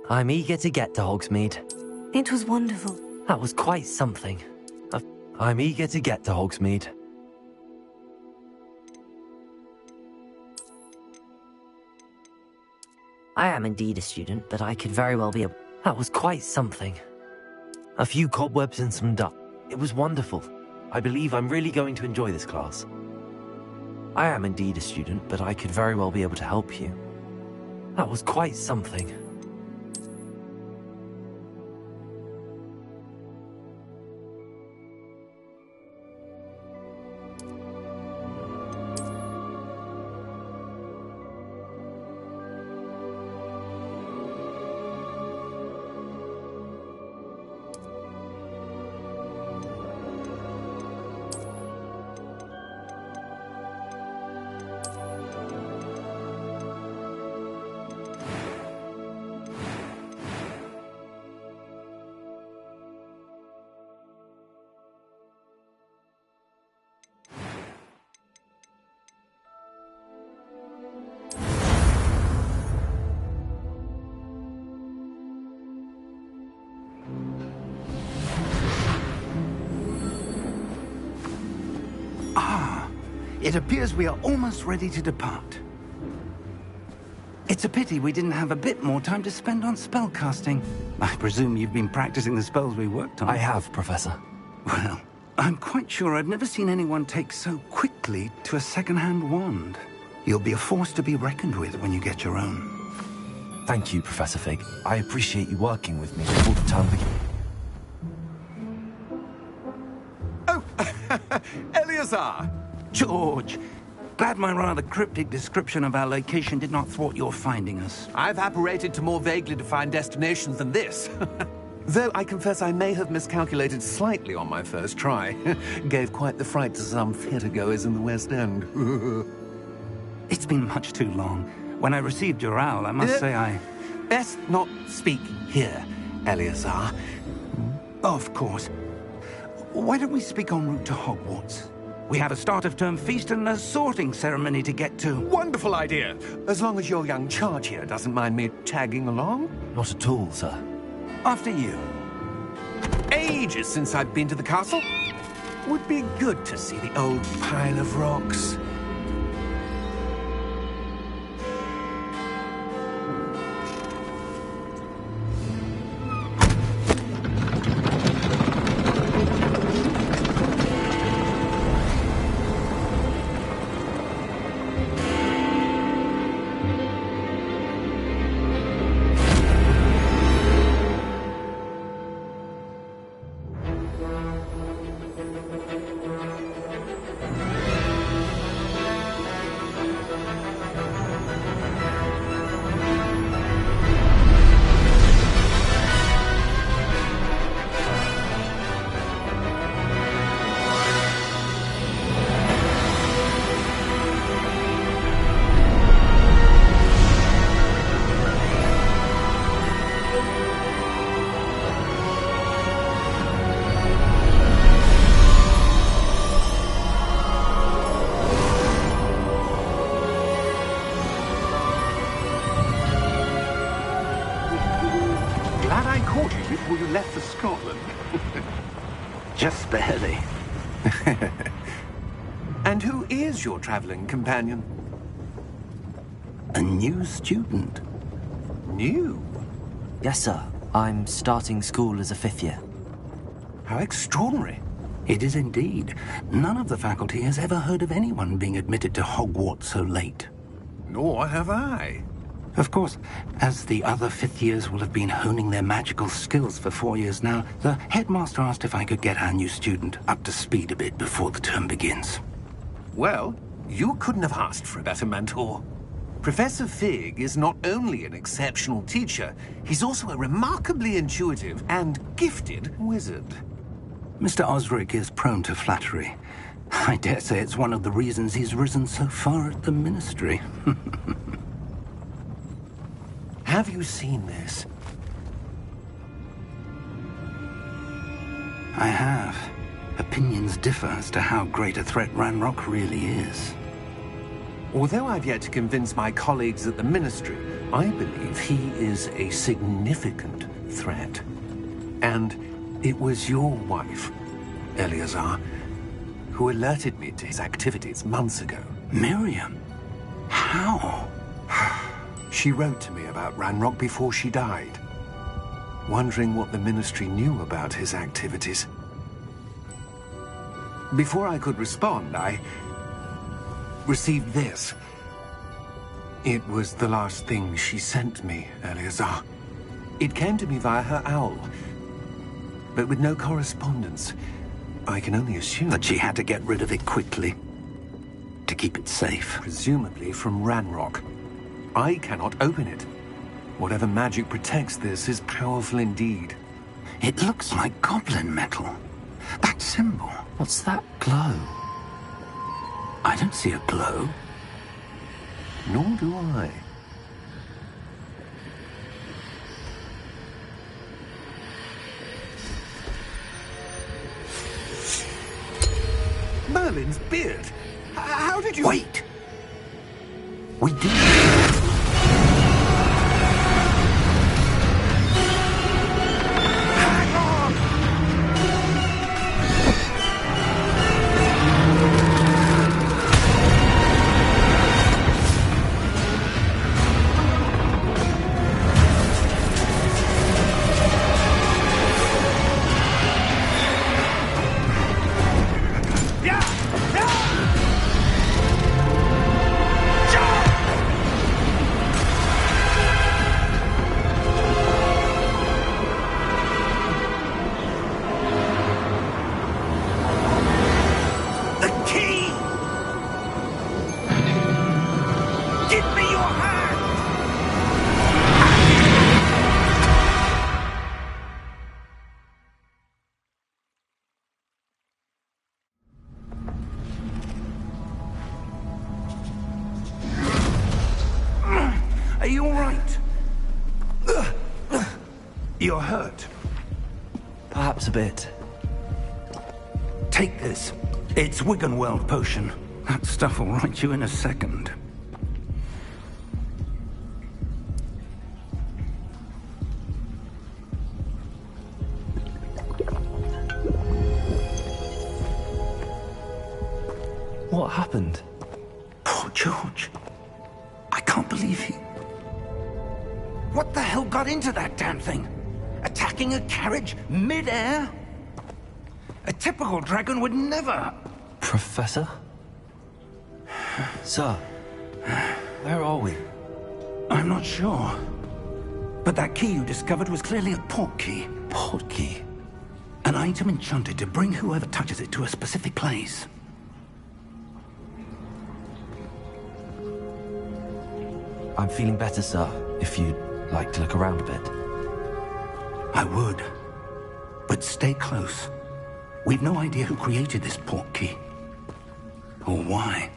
I'm eager to get to Hogsmeade. It was wonderful. That was quite something. I'm eager to get to Hogsmeade. I am indeed a student, but I could very well be a... That was quite something. A few cobwebs and some dust. It was wonderful. I believe I'm really going to enjoy this class. I am indeed a student, but I could very well be able to help you. That was quite something. It appears we are almost ready to depart. It's a pity we didn't have a bit more time to spend on spellcasting. I presume you've been practicing the spells we worked on. I have, Professor. Well, I'm quite sure I've never seen anyone take so quickly to a second-hand wand. You'll be a force to be reckoned with when you get your own. Thank you, Professor Fig. I appreciate you working with me before the term begins. Oh, Eleazar! George, glad my rather cryptic description of our location did not thwart your finding us. I've apparated to more vaguely defined destinations than this. Though I confess I may have miscalculated slightly on my first try. Gave quite the fright to some theatre-goers in the West End. It's been much too long. When I received your owl, I must say I... Best not speak here, Eleazar. Of course. Why don't we speak en route to Hogwarts? We have a start-of-term feast and a sorting ceremony to get to. Wonderful idea! As long as your young charge here doesn't mind me tagging along. Not at all, sir. After you. Ages since I've been to the castle. Would be good to see the old pile of rocks. Before you left for Scotland. Just barely. And who is your traveling companion? A new student. New? Yes, sir. I'm starting school as a 5th year. How extraordinary. It is indeed. None of the faculty has ever heard of anyone being admitted to Hogwarts so late. Nor have I. Of course, as the other 5th years will have been honing their magical skills for 4 years now, the headmaster asked if I could get our new student up to speed a bit before the term begins. Well, you couldn't have asked for a better mentor. Professor Fig is not only an exceptional teacher, he's also a remarkably intuitive and gifted wizard. Mr. Osric is prone to flattery. I dare say it's one of the reasons he's risen so far at the Ministry. Have you seen this? I have. Opinions differ as to how great a threat Ranrock really is. Although I've yet to convince my colleagues at the Ministry, I believe he is a significant threat. And it was your wife, Eleazar, who alerted me to his activities months ago. Miriam? How? She wrote to me about Ranrock before she died, wondering what the Ministry knew about his activities. Before I could respond, I received this. It was the last thing she sent me, Eleazar. It came to me via her owl, but with no correspondence. I can only assume That she had to get rid of it quickly to keep it safe. presumably from Ranrock. I cannot open it. Whatever magic protects this is powerful indeed. It looks like goblin metal. That symbol. What's that glow? I don't see a glow. Nor do I. Merlin's beard. How did you... Wait! We do. Hang on! The key! Give me your hand! Are you all right? You're hurt. Perhaps a bit. Take this. It's Wiggenweld potion. That stuff will right you in a second. What happened? Poor George. I can't believe he... What the hell got into that damn thing? Attacking a carriage mid-air? A typical dragon would never... Professor? Sir, where are we? I'm not sure. But that key you discovered was clearly a port key. Port key? An item enchanted to bring whoever touches it to a specific place. I'm feeling better, sir, if you'd like to look around a bit. I would. But stay close. We've no idea who created this port key. Or why.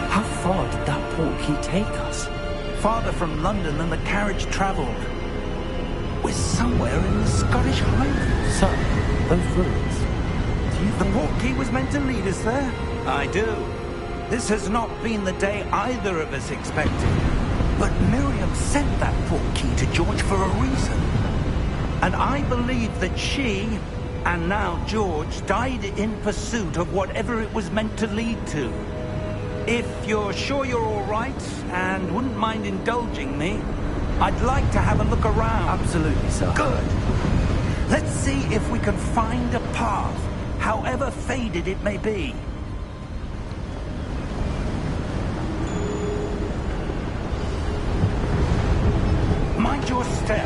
How far did that port key take us? Farther from London than the carriage traveled. We're somewhere in the Scottish Highlands. Sir, those ruins. Do you The think... port key was meant to lead us there? I do. This has not been the day either of us expected. But Miriam sent that port key to George for a reason. And I believe that she, and now George, died in pursuit of whatever it was meant to lead to. If you're sure you're all right, and wouldn't mind indulging me, I'd like to have a look around. Absolutely, sir. Good. Let's see if we can find a path, however faded it may be. Mind your step.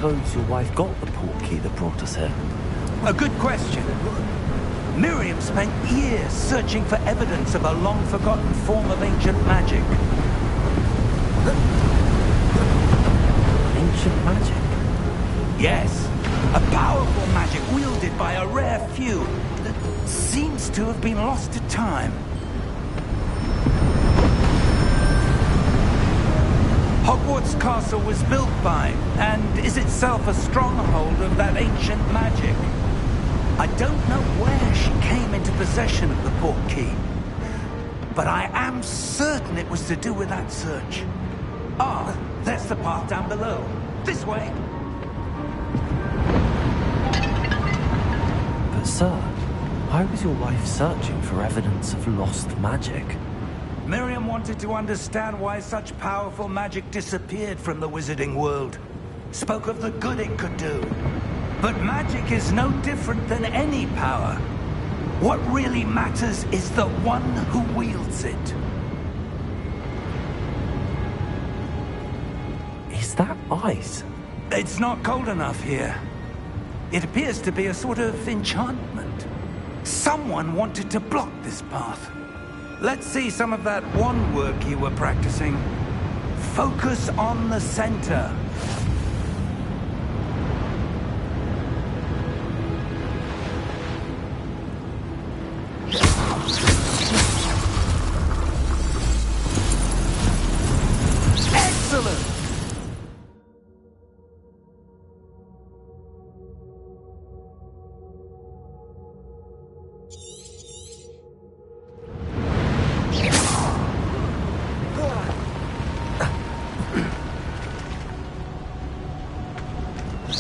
suppose your wife got the portkey that brought us here? A good question. Miriam spent years searching for evidence of a long-forgotten form of ancient magic. Ancient magic? Yes, a powerful magic wielded by a rare few that seems to have been lost to time. Hogwarts Castle was built by, and is itself a stronghold of that ancient magic. I don't know where she came into possession of the portkey, but I am certain it was to do with that search. Ah, there's the path down below. This way. But sir, why was your wife searching for evidence of lost magic? Miriam wanted to understand why such powerful magic disappeared from the wizarding world. Spoke of the good it could do. But magic is no different than any power. What really matters is the one who wields it. Is that ice? It's not cold enough here. It appears to be a sort of enchantment. Someone wanted to block this path. Let's see some of that wand work you were practicing. Focus on the center. Excellent!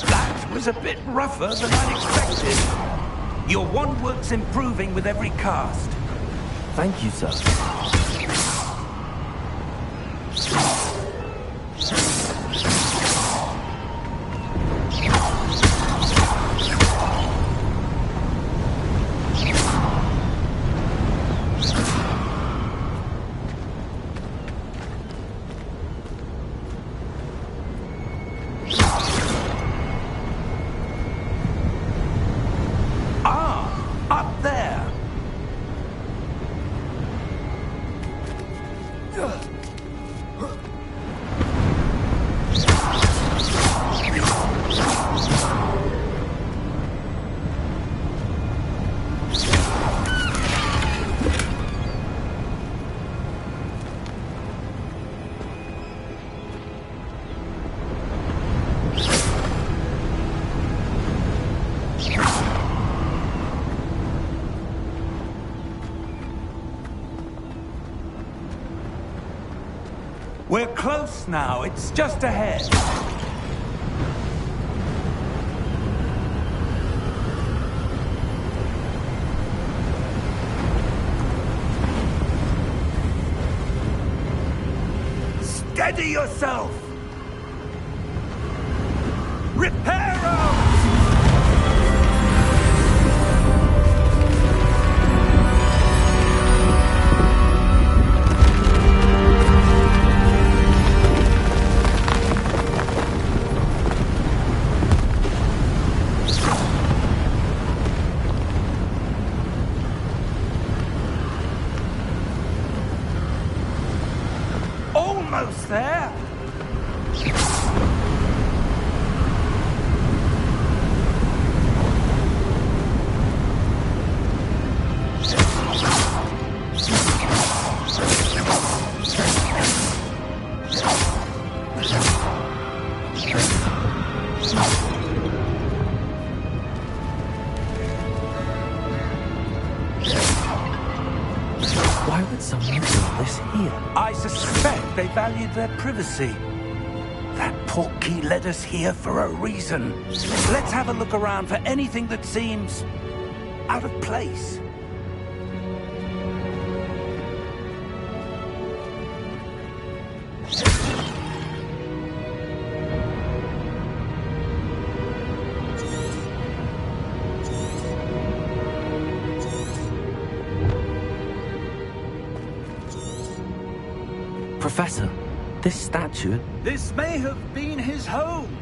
That was a bit rougher than I'd expected. Your wand work's improving with every cast. Thank you, sir. Up there! We're close now. It's just ahead. Steady yourself! Reparo! Almost there! Why would someone do this here? I suspect they valued their privacy. That portkey led us here for a reason. Let's have a look around for anything that seems out of place. Professor, this statue... This may have been his home.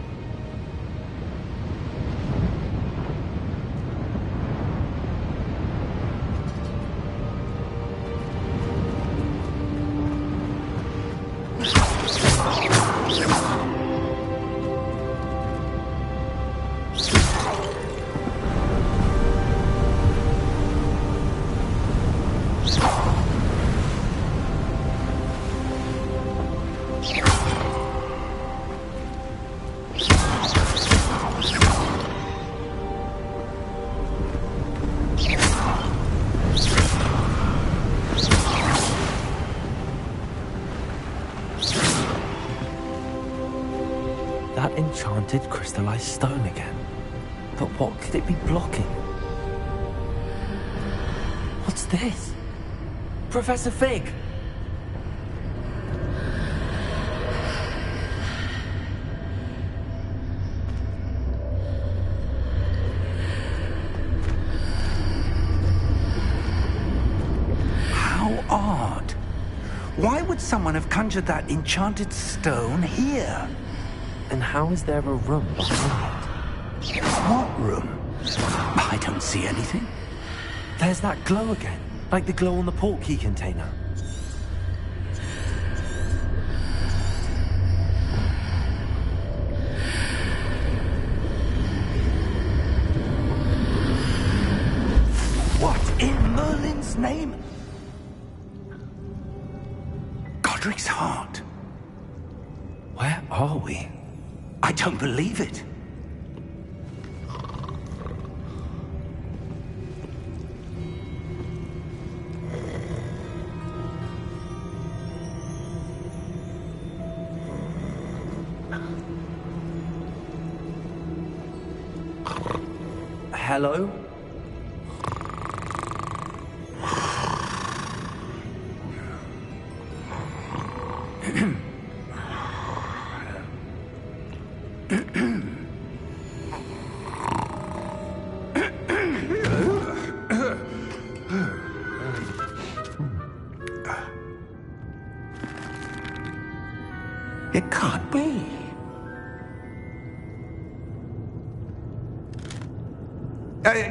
That enchanted crystallized stone again. But what could it be blocking? What's this? Professor Fig! How odd. Why would someone have conjured that enchanted stone here? And how is there a room behind it? What room? I don't see anything. There's that glow again, like the glow on the portkey container. What in Merlin's name? Godric's heart. Where are we? I don't believe it. Hello? It can't be.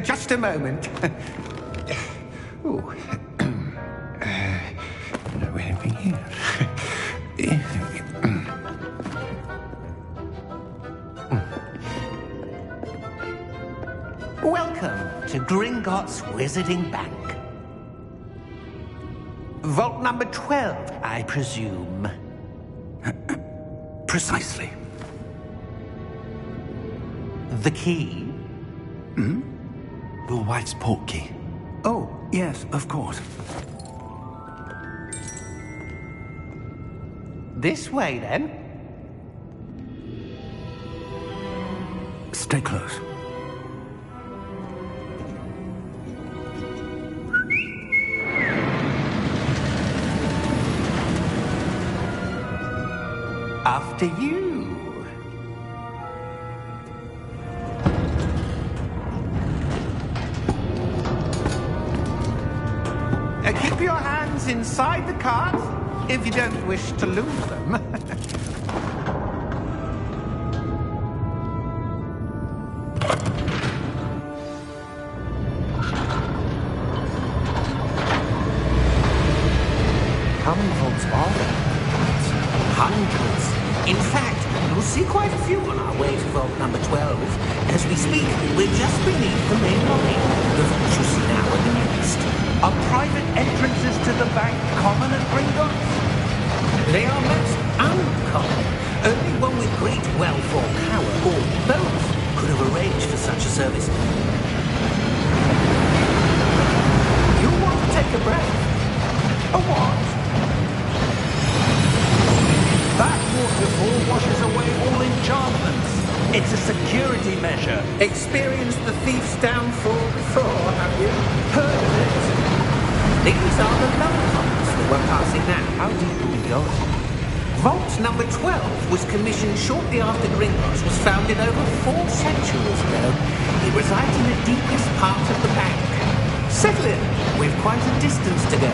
Just a moment. Ooh. Where have we here? Welcome to Gringotts Wizarding Bank. Vault number 12, I presume. Precisely. The key? Your wife's portkey. Oh, yes, of course. This way, then. Stay close. After you. Keep your hands inside the cart if you don't wish to lose them. How many vaults are there? Hundreds. In fact, you'll see quite a few on our way to vault number 12. As we speak, we're just beneath the main lobby. The vaults you see now are the nearest. Are private entrances to the bank common at Gringotts? They are most uncommon. Only one with great wealth or power, or both, could have arranged for such a service. You want to take a breath? A what? That waterfall washes away all enchantments. It's a security measure. Experienced the thief's downfall before, have you? Heard of it? These are the lower vaults that we're passing now. How deep are we going? Vault number 12 was commissioned shortly after Gringotts was founded over 4 centuries ago. It resides in the deepest part of the bank. Settle in. We've quite a distance to go.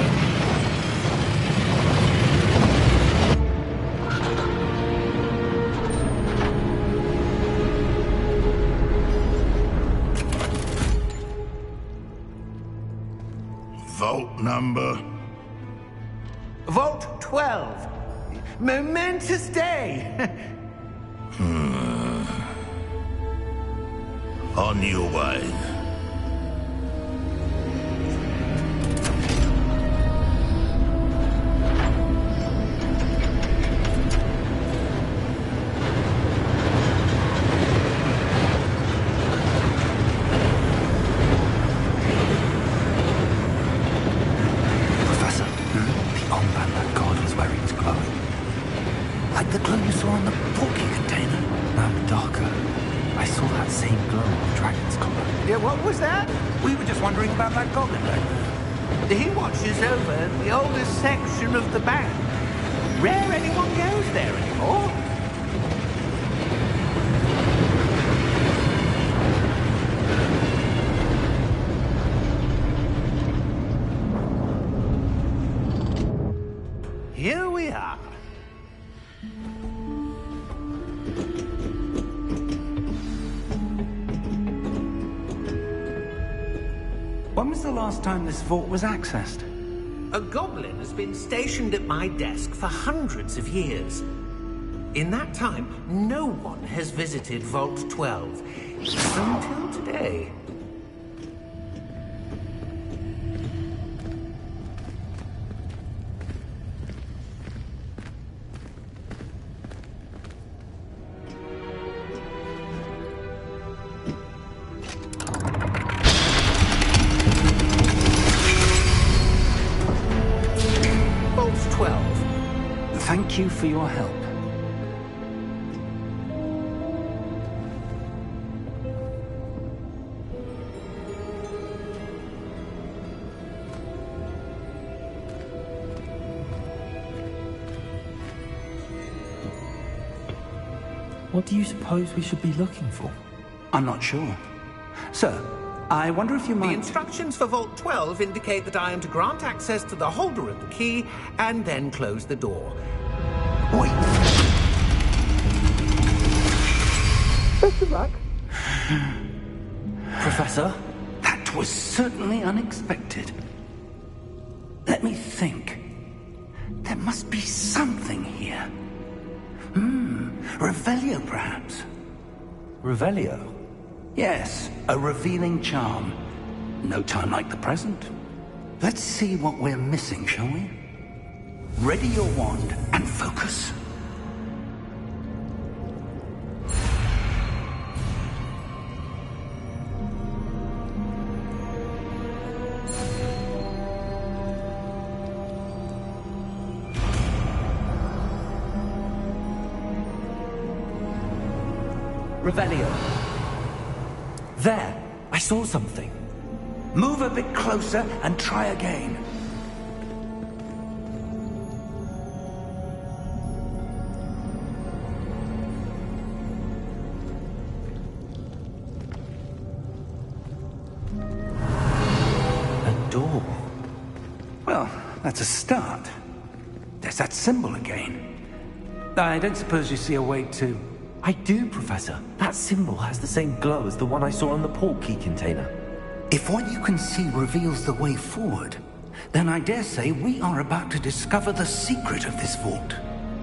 Vault number? Vault 12. Momentous day! On your way. Professor, the armband that guard was wearing is glowing. Like the glow you saw on the porky container. No, darker. I saw that same glow on the dragon's collar. Yeah, what was that? We were just wondering about that goblin back there. He watches over the oldest section of the bank. Rare anyone goes there anymore. Here we are. When was the last time this vault was accessed? A goblin has been stationed at my desk for hundreds of years. In that time, no one has visited Vault 12. Until today. Vault 12. Thank you for your help. What do you suppose we should be looking for? I'm not sure. Sir, I wonder if you The might... instructions for Vault 12 indicate that I am to grant access to the holder of the key and then close the door. Wait. Best of luck. Professor? That was certainly unexpected. Let me think. There must be something here. Revelio, perhaps? Revelio? Yes, a revealing charm. No time like the present. Let's see what we're missing, shall we? Ready your wand and focus. Revelio. There! I saw something. Move a bit closer and try again. A door. Well, that's a start. There's that symbol again. I don't suppose you see a way to... I do, Professor. That symbol has the same glow as the one I saw on the port key container. If what you can see reveals the way forward, then I dare say we are about to discover the secret of this vault.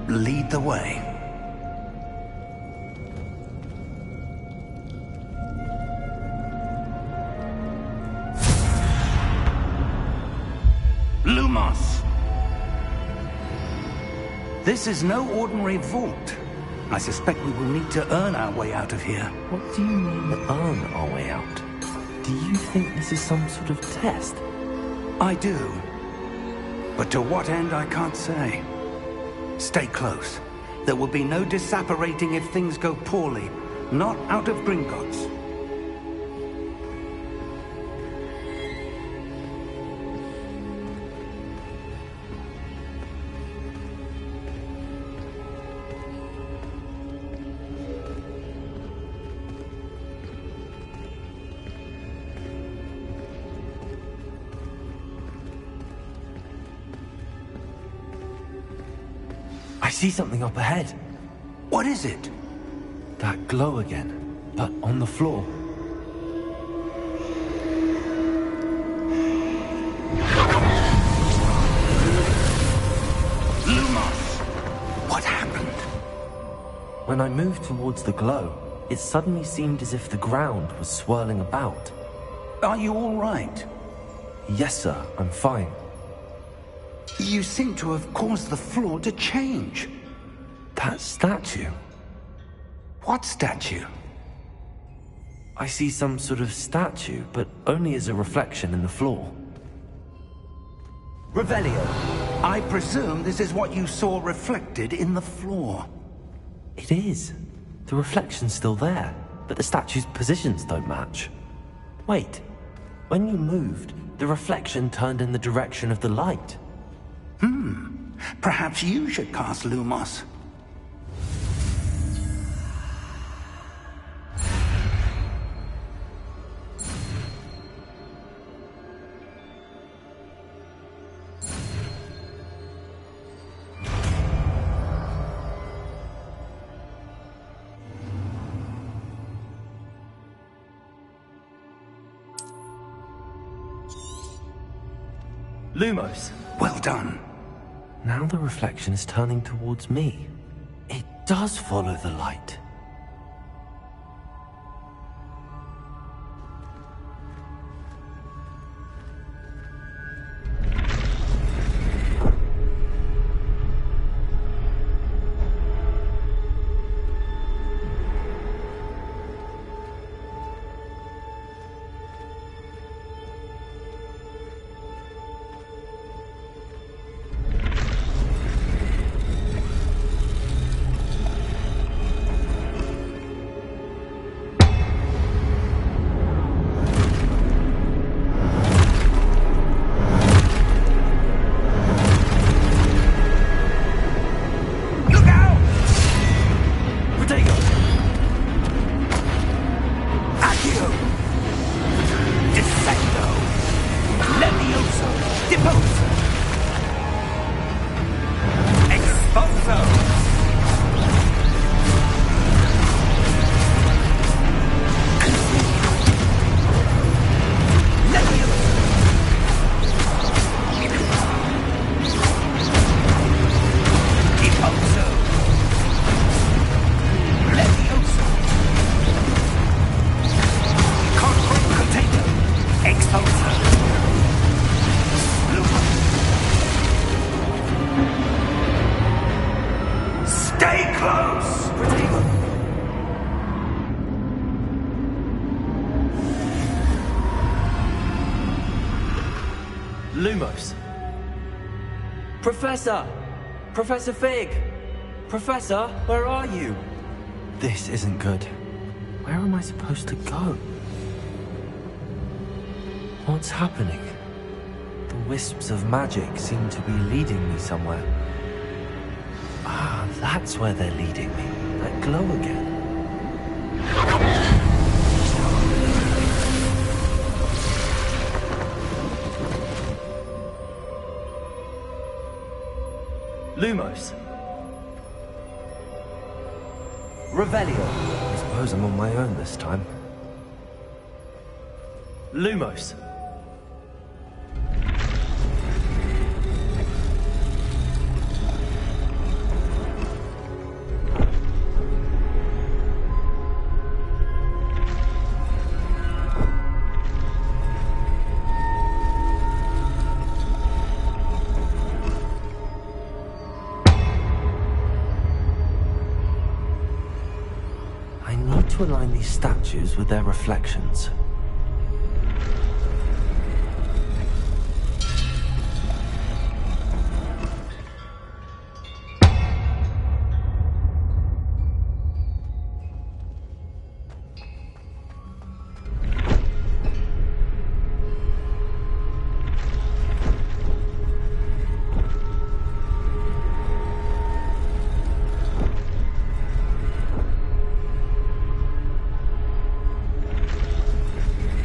Lead the way. Lumos! This is no ordinary vault. I suspect we will need to earn our way out of here. What do you mean, earn our way out? Do you think this is some sort of test? I do. But to what end, I can't say. Stay close. There will be no disapparating if things go poorly. Not out of Gringotts. I see something up ahead. What is it? That glow again, but on the floor. Lumos! What happened? When I moved towards the glow, it suddenly seemed as if the ground was swirling about. Are you all right? Yes, sir, I'm fine. You seem to have caused the floor to change. That statue? What statue? I see some sort of statue, but only as a reflection in the floor. Revelio, I presume this is what you saw reflected in the floor. It is. The reflection's still there, but the statue's positions don't match. Wait, when you moved, the reflection turned in the direction of the light. Perhaps you should cast Lumos. Lumos! Well done. Now the reflection is turning towards me. It does follow the light. Lumos. Professor! Professor Fig! Professor, where are you? This isn't good. Where am I supposed to go? What's happening? The wisps of magic seem to be leading me somewhere. Ah, that's where they're leading me. That glow again. Lumos. Revelio. I suppose I'm on my own this time. Lumos. I need to align these statues with their reflections.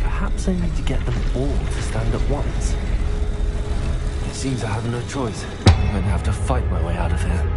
Perhaps I need to get them all to stand at once. It seems I have no choice. I'm going to have to fight my way out of here.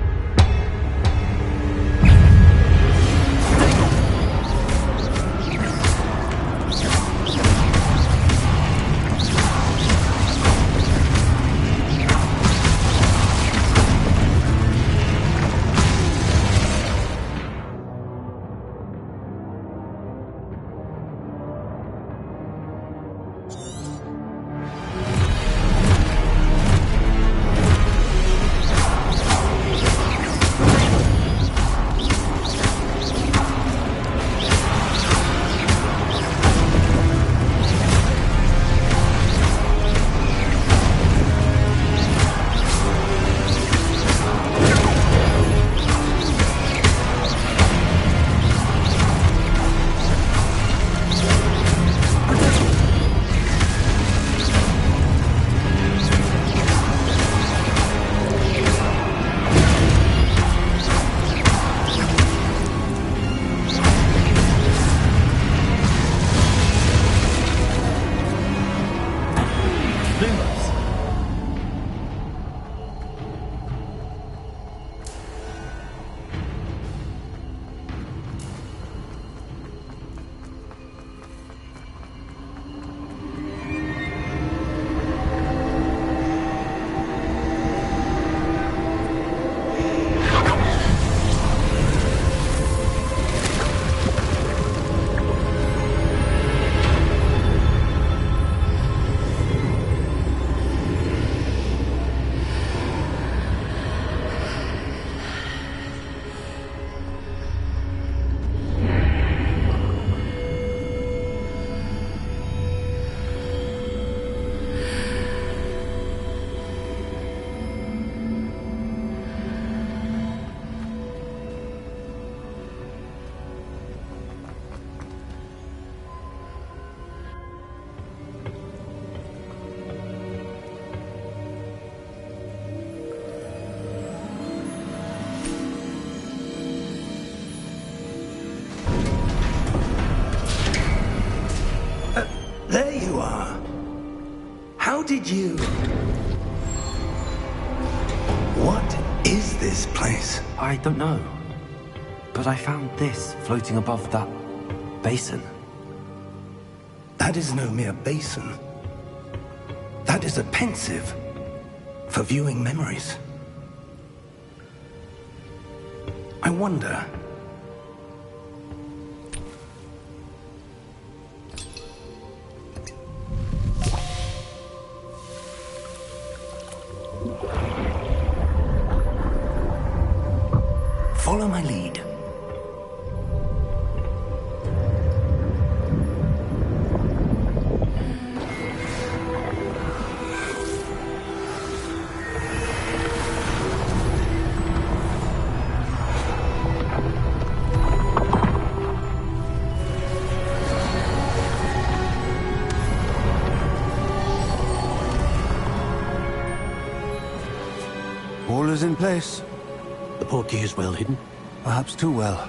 How did you... What is this place? I don't know. But I found this floating above that basin. That is no mere basin. That is a pensive for viewing memories. I wonder... Follow my lead. All is in place. The portkey is well hidden. Perhaps too well.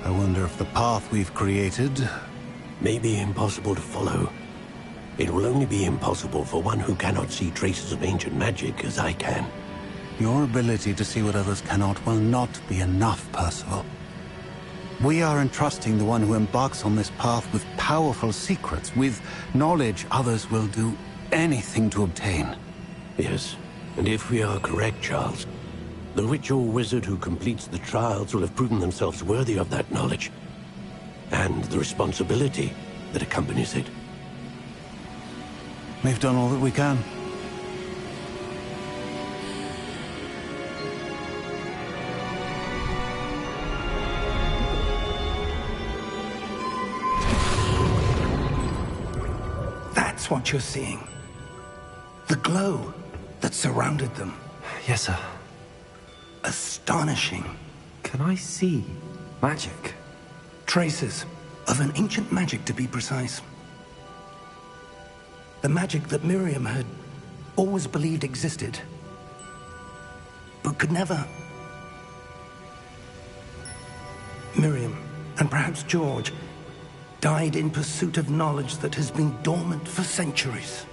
I wonder if the path we've created... May be impossible to follow. It will only be impossible for one who cannot see traces of ancient magic as I can. Your ability to see what others cannot will not be enough, Percival. We are entrusting the one who embarks on this path with powerful secrets, with knowledge others will do anything to obtain. Yes, and if we are correct, Charles, the witch or wizard who completes the trials will have proven themselves worthy of that knowledge, and the responsibility that accompanies it. We've done all that we can. That's what you're seeing. The glow that surrounded them. Yes, sir. Astonishing. Can I see magic? Traces of an ancient magic, to be precise. The magic that Miriam had always believed existed, but could never. Miriam, and perhaps George, died in pursuit of knowledge that has been dormant for centuries.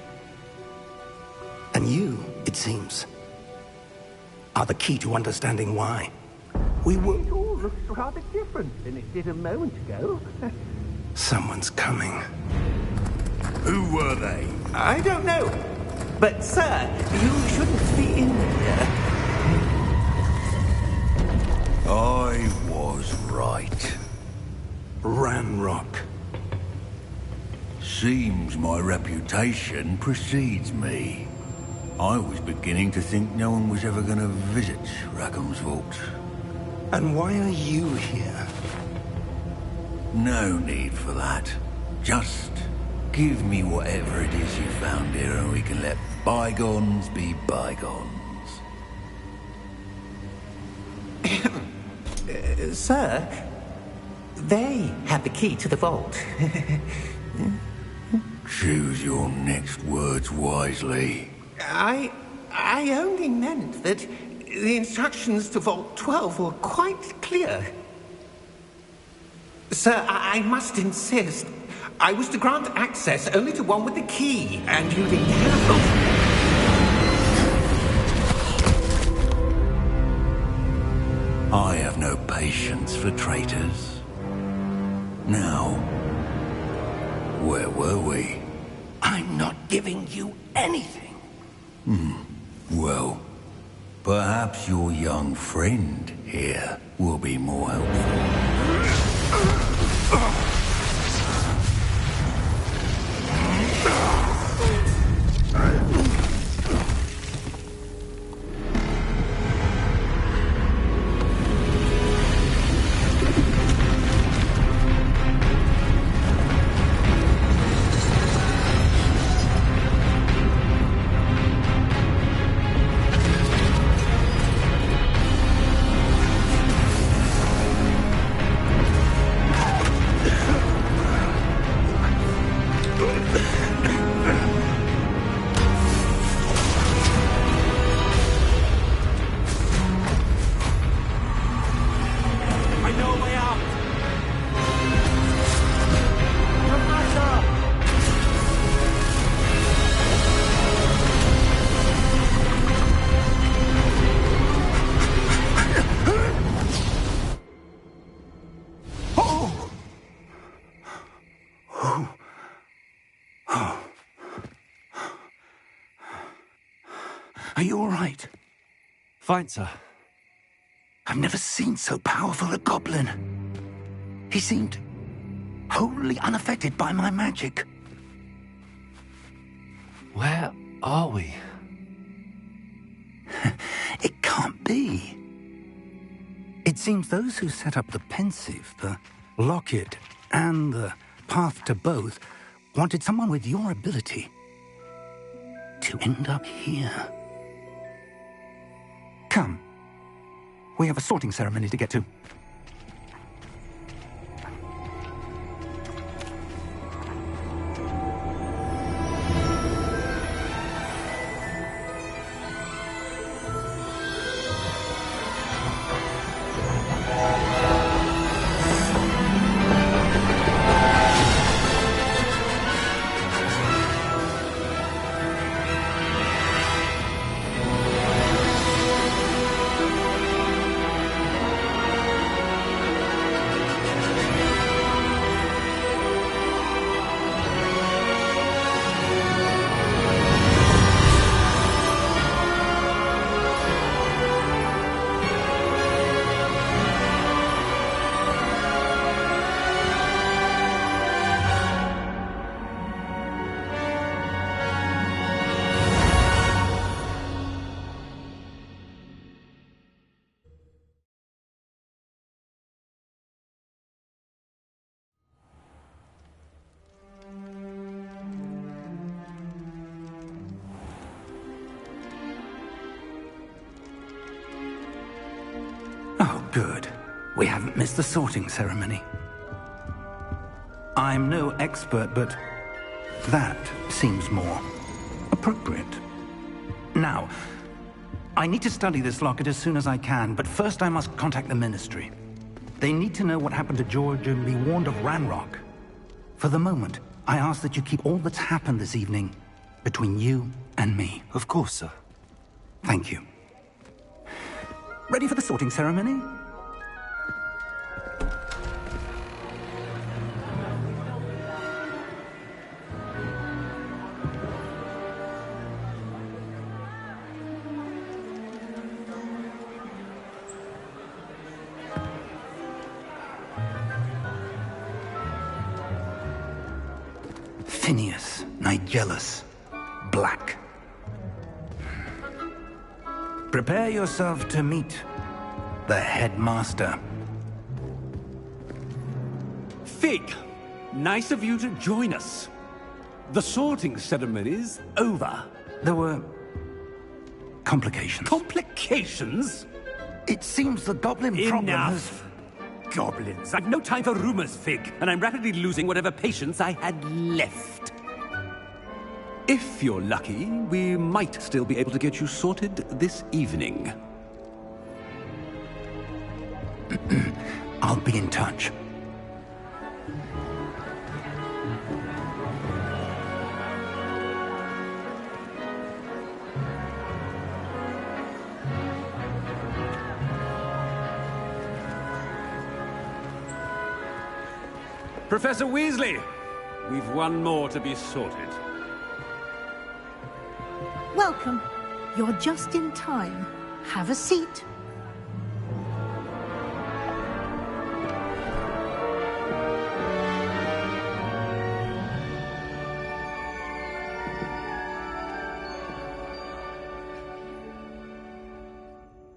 And you, it seems, are the key to understanding why. We were... It all looks rather different than it did a moment ago. Someone's coming. Who were they? I don't know. But, sir, you shouldn't be in here. I was right. Ranrock. Seems my reputation precedes me. I was beginning to think no one was ever going to visit Rackham's vault. And why are you here? No need for that. Just give me whatever it is you found here and we can let bygones be bygones. Sir, they have the key to the vault. Choose your next words wisely. I only meant that the instructions to Vault 12 were quite clear. Sir, I must insist. I was to grant access only to one with the key, and you didn't have I have no patience for traitors. Now, where were we? I'm not giving you anything. Well, perhaps your young friend here will be more helpful. Are you all right? Fine, sir. I've never seen so powerful a goblin. He seemed wholly unaffected by my magic. Where are we? It can't be. It seems those who set up the pensive, the locket, and the path to both wanted someone with your ability to end up here. Come. We have a sorting ceremony to get to. Oh, good. We haven't missed the sorting ceremony. I'm no expert, but that seems more appropriate. Now, I need to study this locket as soon as I can, but first I must contact the Ministry. They need to know what happened to George and be warned of Ranrock. For the moment, I ask that you keep all that's happened this evening between you and me. Of course, sir. Thank you. Ready for the sorting ceremony? Phineas, Nigellus, Black. Prepare yourself to meet the headmaster. Fig, nice of you to join us. The sorting ceremony's over. There were complications. Complications? It seems the goblin problem has... Enough! Goblins. I've no time for rumors, Fig, and I'm rapidly losing whatever patience I had left. If you're lucky, we might still be able to get you sorted this evening. I'll be in touch. Professor Weasley, we've one more to be sorted. Welcome. You're just in time. Have a seat.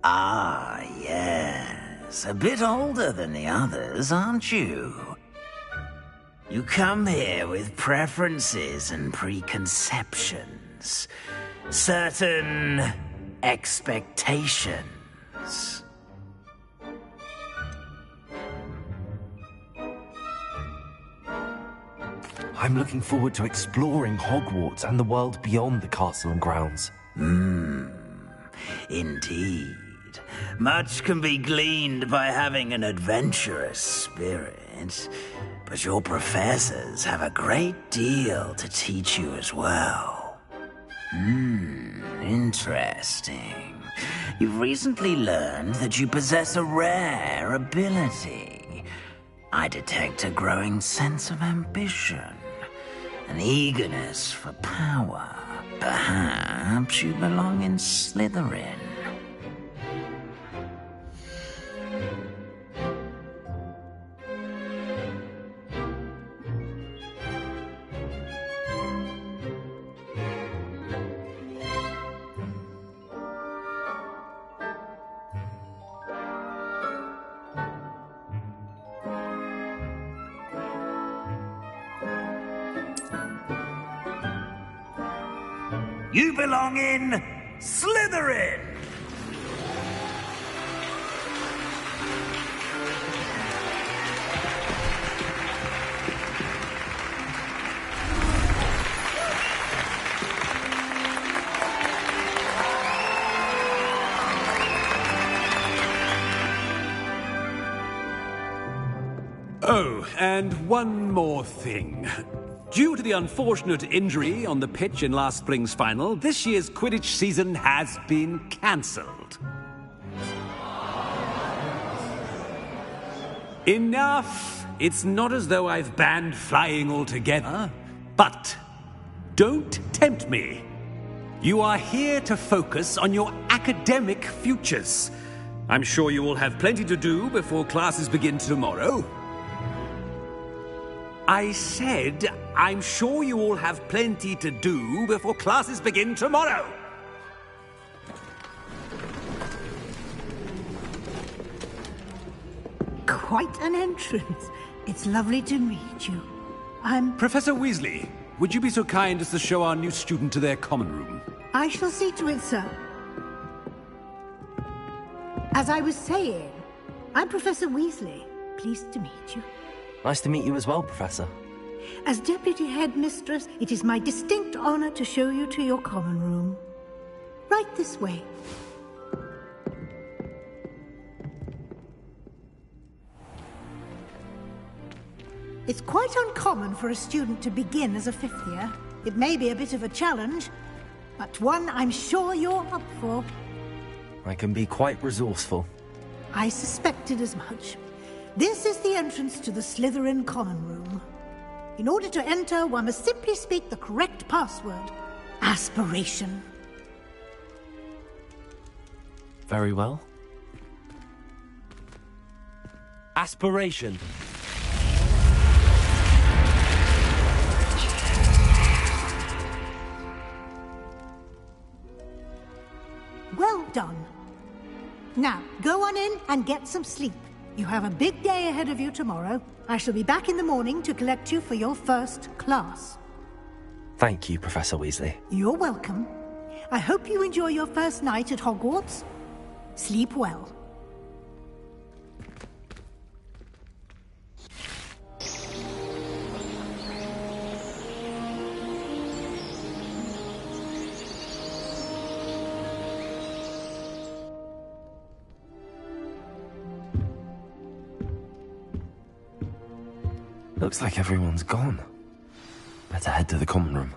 Ah, yes. A bit older than the others, aren't you? You come here with preferences and preconceptions. Certain expectations. I'm looking forward to exploring Hogwarts and the world beyond the castle and grounds. Indeed. Much can be gleaned by having an adventurous spirit, but your professors have a great deal to teach you as well. Interesting. You've recently learned that you possess a rare ability. I detect a growing sense of ambition, an eagerness for power. Perhaps you belong in Slytherin. You belong in Slytherin! Oh, and one more thing. Due to the unfortunate injury on the pitch in last spring's final, this year's Quidditch season has been cancelled. Enough! It's not as though I've banned flying altogether, but don't tempt me. You are here to focus on your academic futures. I'm sure you will have plenty to do before classes begin tomorrow. I said, I'm sure you all have plenty to do before classes begin tomorrow. Quite an entrance. It's lovely to meet you. I'm... Professor Weasley, would you be so kind as to show our new student to their common room? I shall see to it, sir. As I was saying, I'm Professor Weasley. Pleased to meet you. Nice to meet you as well, Professor. As Deputy Headmistress, it is my distinct honor to show you to your common room. Right this way. It's quite uncommon for a student to begin as a fifth year. It may be a bit of a challenge, but one I'm sure you're up for. I can be quite resourceful. I suspected as much. This is the entrance to the Slytherin common room. In order to enter, one must simply speak the correct password. Aspiration. Very well. Aspiration. Well done. Now, go on in and get some sleep. You have a big day ahead of you tomorrow. I shall be back in the morning to collect you for your first class. Thank you, Professor Weasley. You're welcome. I hope you enjoy your first night at Hogwarts. Sleep well. Looks like everyone's gone. Better head to the common room.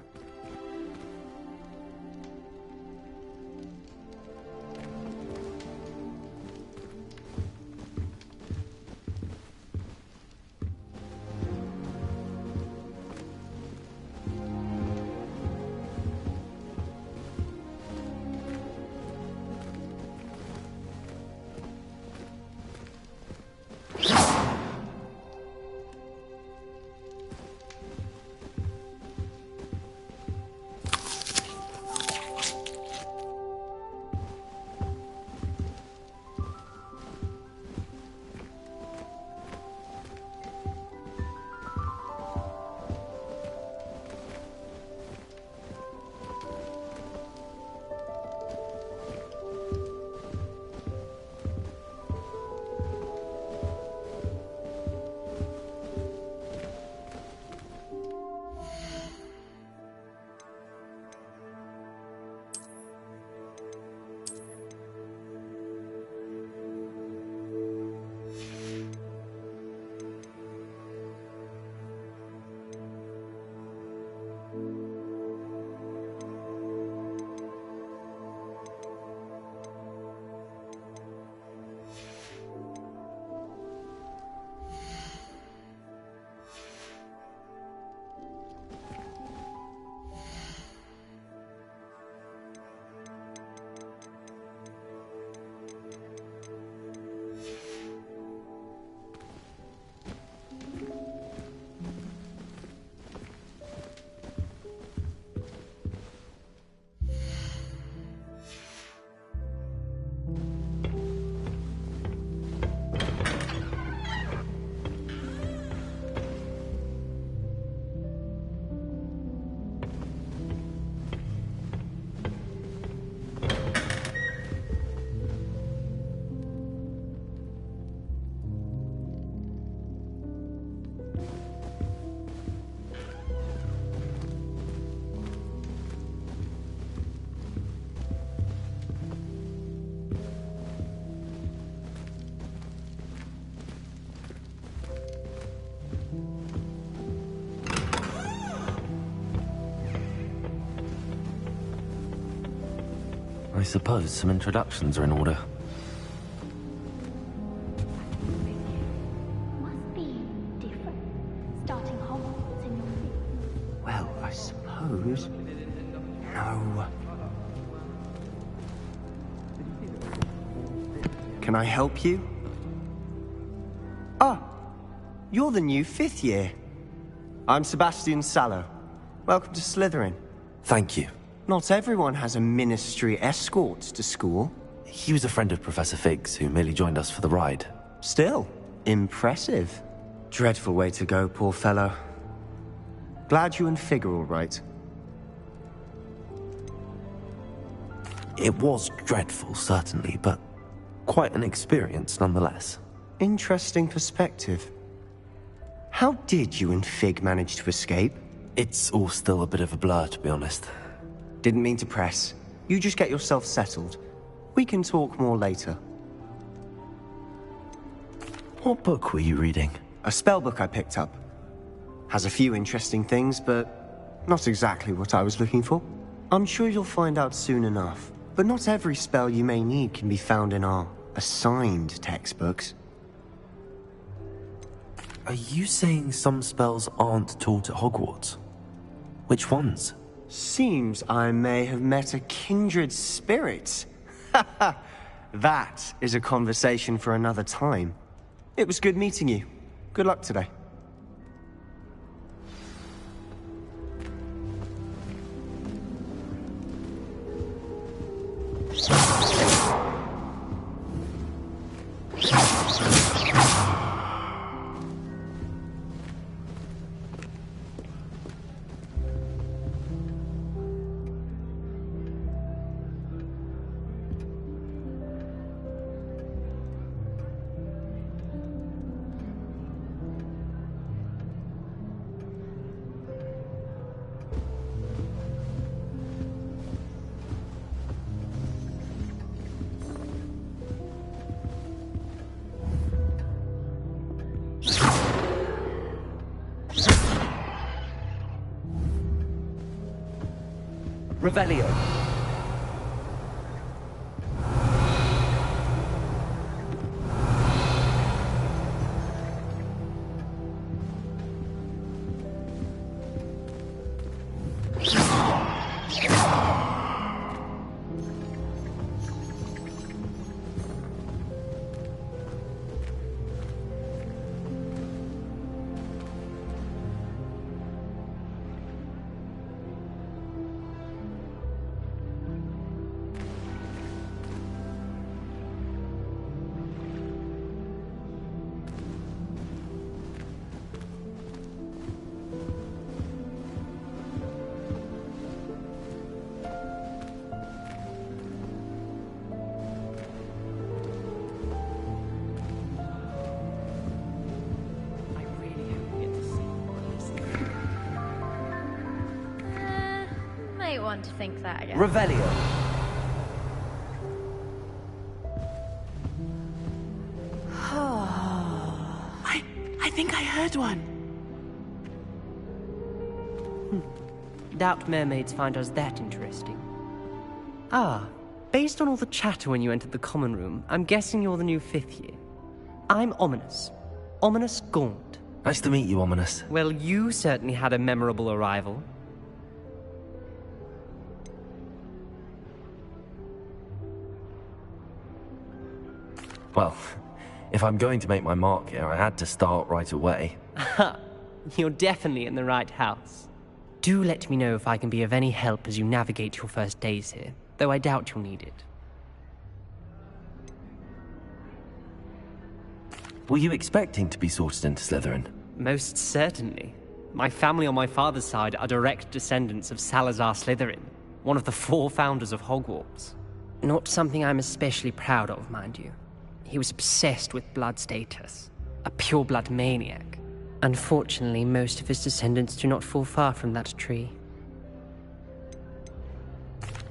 suppose some introductions are in order. Must be different. Starting Hogwarts in your city. Well, I suppose. No. Can I help you? Ah, you're the new 5th year. I'm Sebastian Sallow. Welcome to Slytherin. Thank you. Not everyone has a ministry escort to school. He was a friend of Professor Fig's who merely joined us for the ride. Still, impressive. Dreadful way to go, poor fellow. Glad you and Fig are all right. It was dreadful, certainly, but quite an experience nonetheless. Interesting perspective. How did you and Fig manage to escape? It's all still a bit of a blur, to be honest. Didn't mean to press. You just get yourself settled. We can talk more later. What book were you reading? A spell book I picked up. Has a few interesting things, but not exactly what I was looking for. I'm sure you'll find out soon enough. But not every spell you may need can be found in our assigned textbooks. Are you saying some spells aren't taught at Hogwarts? Which ones? Seems I may have met a kindred spirit. That is a conversation for another time. It was good meeting you. Good luck today. Revelio. Might want to think that again. Revelio. I think I heard one. Doubt mermaids find us that interesting. Ah, based on all the chatter when you entered the common room, I'm guessing you're the new 5th year. I'm Ominous. Ominous Gaunt. Nice to meet you, Ominous. Well, you certainly had a memorable arrival. Well, if I'm going to make my mark here, I had to start right away. You're definitely in the right house. Do let me know if I can be of any help as you navigate your first days here, though I doubt you'll need it. Were you expecting to be sorted into Slytherin? Most certainly. My family on my father's side are direct descendants of Salazar Slytherin, one of the 4 founders of Hogwarts. Not something I'm especially proud of, mind you. He was obsessed with blood status, a pure-blood maniac. Unfortunately, most of his descendants do not fall far from that tree.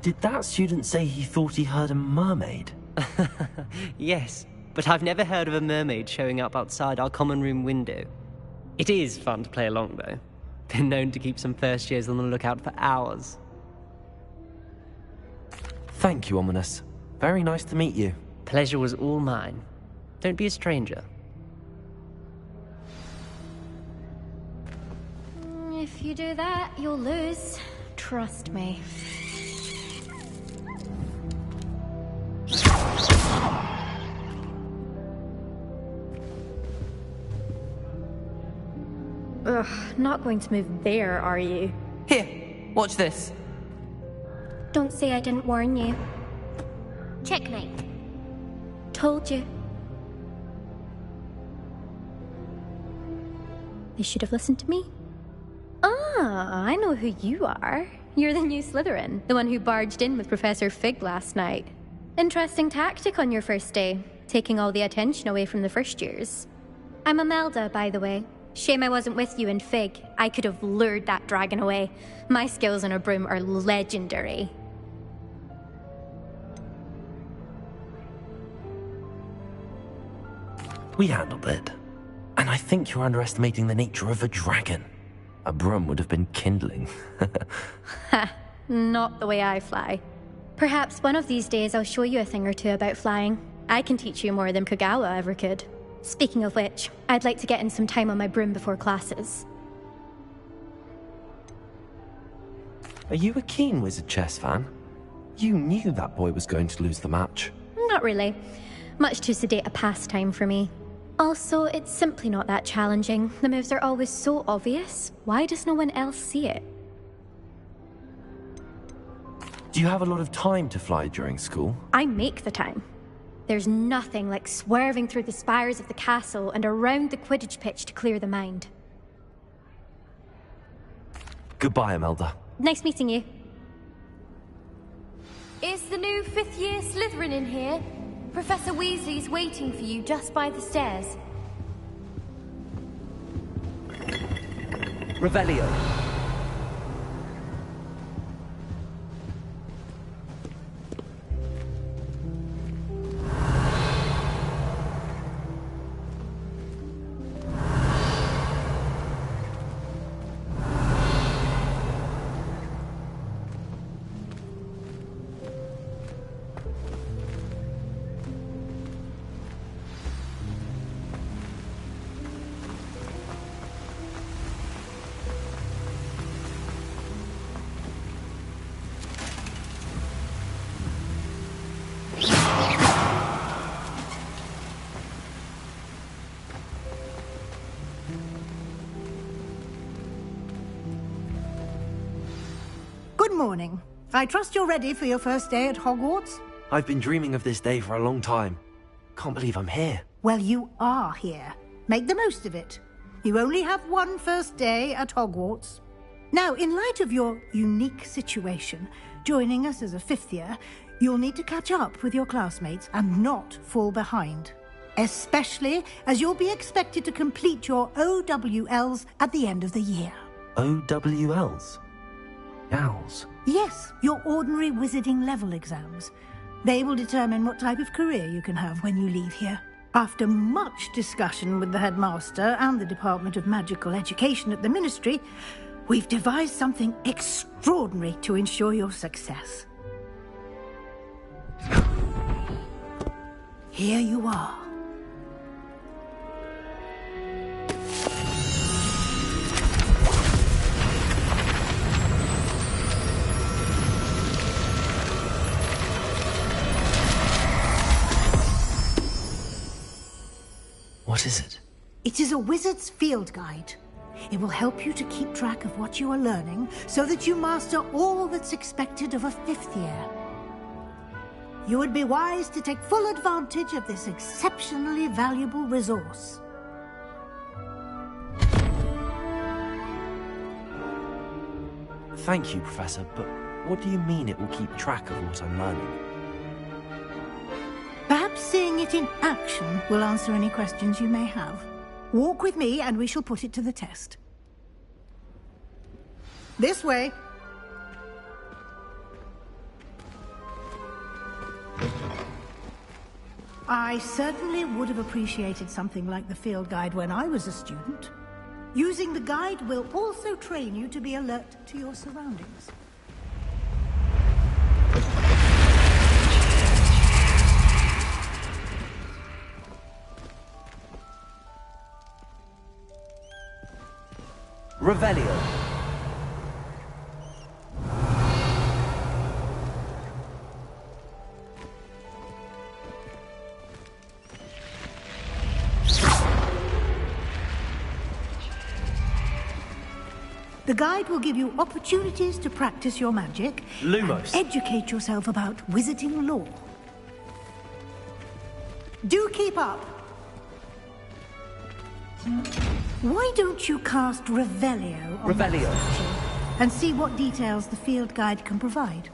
Did that student say he thought he heard a mermaid? Yes, but I've never heard of a mermaid showing up outside our common room window. It is fun to play along, though. Been known to keep some first years on the lookout for hours. Thank you, Ominous. Very nice to meet you. Pleasure was all mine. Don't be a stranger. If you do that, you'll lose. Trust me. Ugh, not going to move there, are you? Here, watch this. Don't say I didn't warn you. Checkmate. Told you. They should have listened to me. Ah, I know who you are. You're the new Slytherin, the one who barged in with Professor Fig last night. Interesting tactic on your first day, taking all the attention away from the first years. I'm Imelda, by the way. Shame I wasn't with you in Fig. I could have lured that dragon away. My skills on a broom are legendary. We handled it. And I think you're underestimating the nature of a dragon. A broom would have been kindling. Ha, not the way I fly. Perhaps one of these days I'll show you a thing or two about flying. I can teach you more than Kogawa ever could. Speaking of which, I'd like to get in some time on my broom before classes. Are you a keen Wizard chess fan? You knew that boy was going to lose the match. Not really. Much too sedate a pastime for me. Also, it's simply not that challenging. The moves are always so obvious. Why does no one else see it? Do you have a lot of time to fly during school? I make the time. There's nothing like swerving through the spires of the castle and around the Quidditch pitch to clear the mind. Goodbye, Imelda. Nice meeting you. Is the new fifth-year Slytherin in here? Professor Weasley's waiting for you just by the stairs. Revelio. Good morning. I trust you're ready for your first day at Hogwarts? I've been dreaming of this day for a long time. Can't believe I'm here. Well, you are here. Make the most of it. You only have one first day at Hogwarts. Now, in light of your unique situation, joining us as a fifth year, you'll need to catch up with your classmates and not fall behind. Especially as you'll be expected to complete your OWLs at the end of the year. OWLs? Owls? Yes, your ordinary wizarding level exams. They will determine what type of career you can have when you leave here. After much discussion with the headmaster and the Department of Magical Education at the Ministry, we've devised something extraordinary to ensure your success. Here you are. What is it? It is a wizard's field guide. It will help you to keep track of what you are learning so that you master all that's expected of a fifth year. You would be wise to take full advantage of this exceptionally valuable resource. Thank you, Professor, but what do you mean it will keep track of what I'm learning? Perhaps seeing it in action will answer any questions you may have. Walk with me and we shall put it to the test. This way. I certainly would have appreciated something like the field guide when I was a student. Using the guide will also train you to be alert to your surroundings. Revelio. The guide will give you opportunities to practice your magic. Lumos. And educate yourself about wizarding lore. Do keep up. Why don't you cast Revelio on that Revelio. statue and see what details the field guide can provide?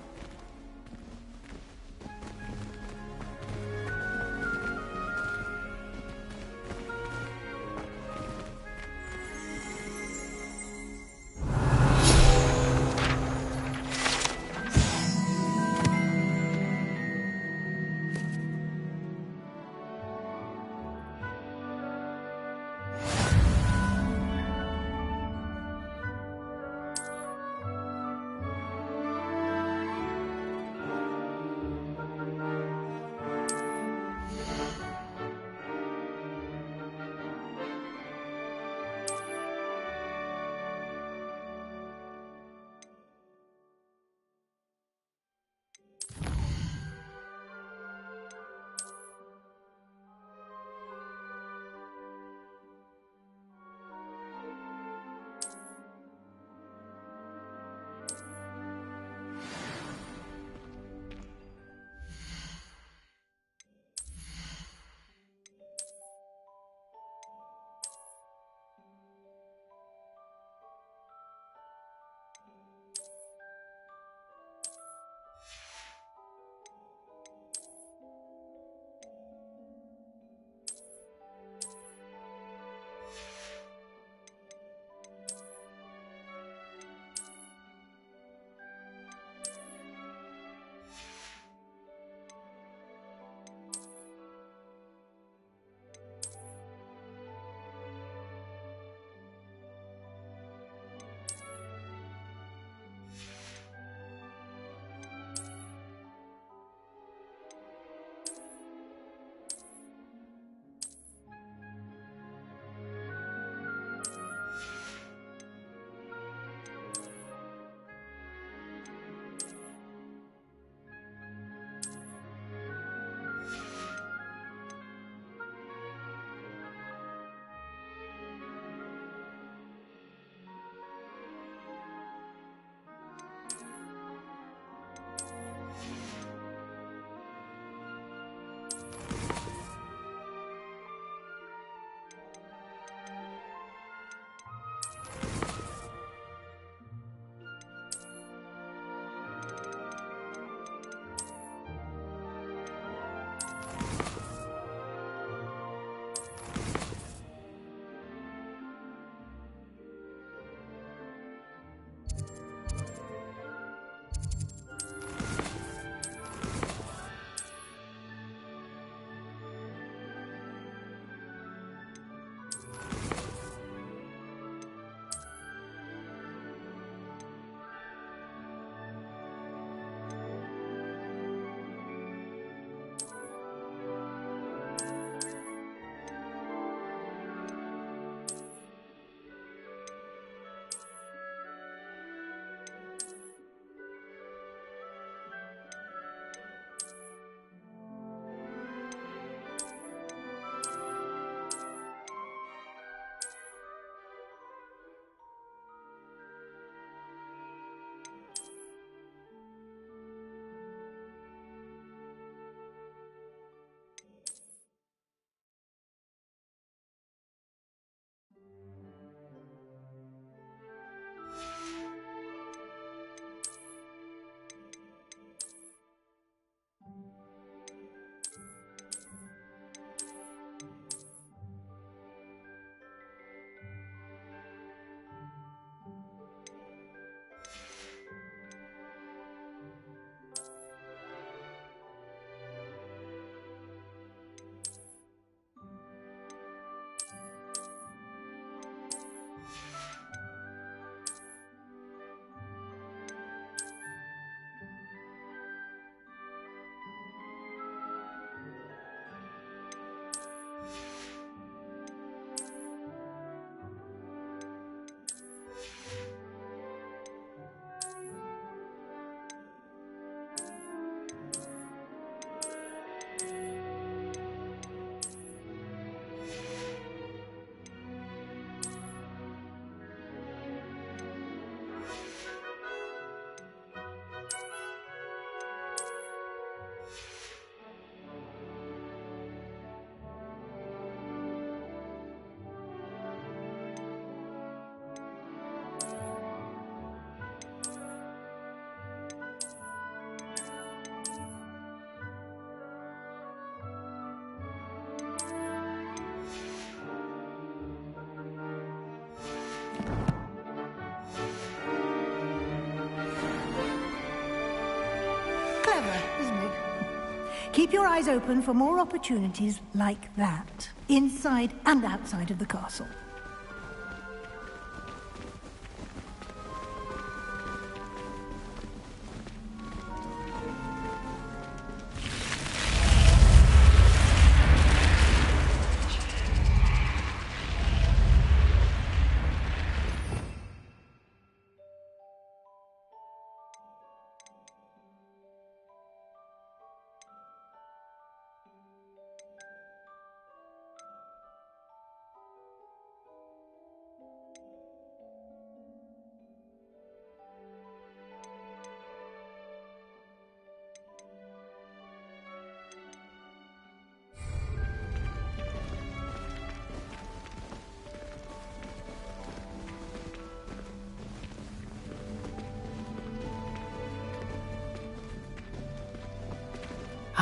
Keep your eyes open for more opportunities like that, inside and outside of the castle.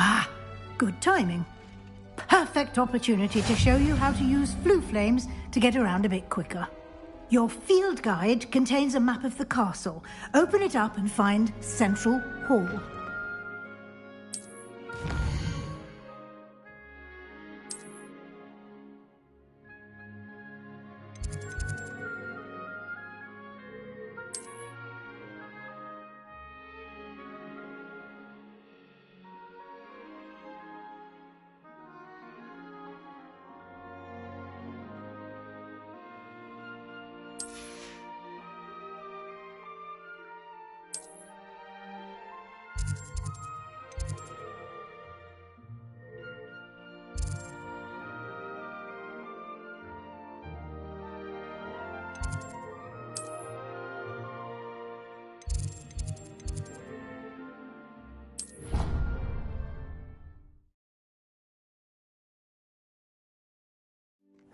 Ah, good timing. Perfect opportunity to show you how to use flue flames to get around a bit quicker. Your field guide contains a map of the castle. Open it up and find Central Hall.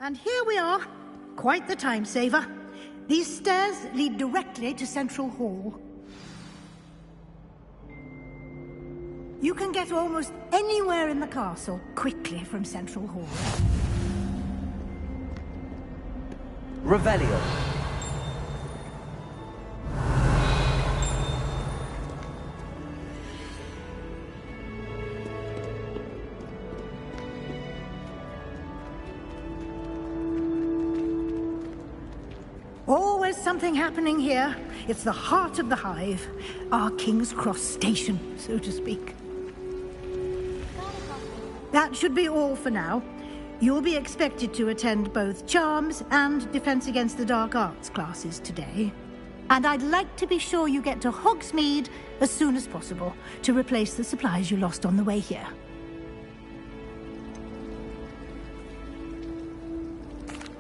And here we are. Quite the time saver. These stairs lead directly to Central Hall. You can get almost anywhere in the castle quickly from Central Hall. Revelio. Always something happening here. It's the heart of the hive. Our King's Cross station, so to speak. That should be all for now. You'll be expected to attend both Charms and Defense Against the Dark Arts classes today. And I'd like to be sure you get to Hogsmeade as soon as possible to replace the supplies you lost on the way here.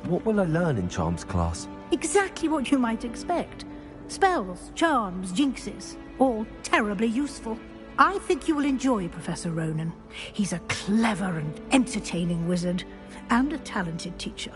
What will I learn in Charms class? Exactly what you might expect. Spells, charms, jinxes, all terribly useful. I think you will enjoy Professor Ronan. He's a clever and entertaining wizard, and a talented teacher.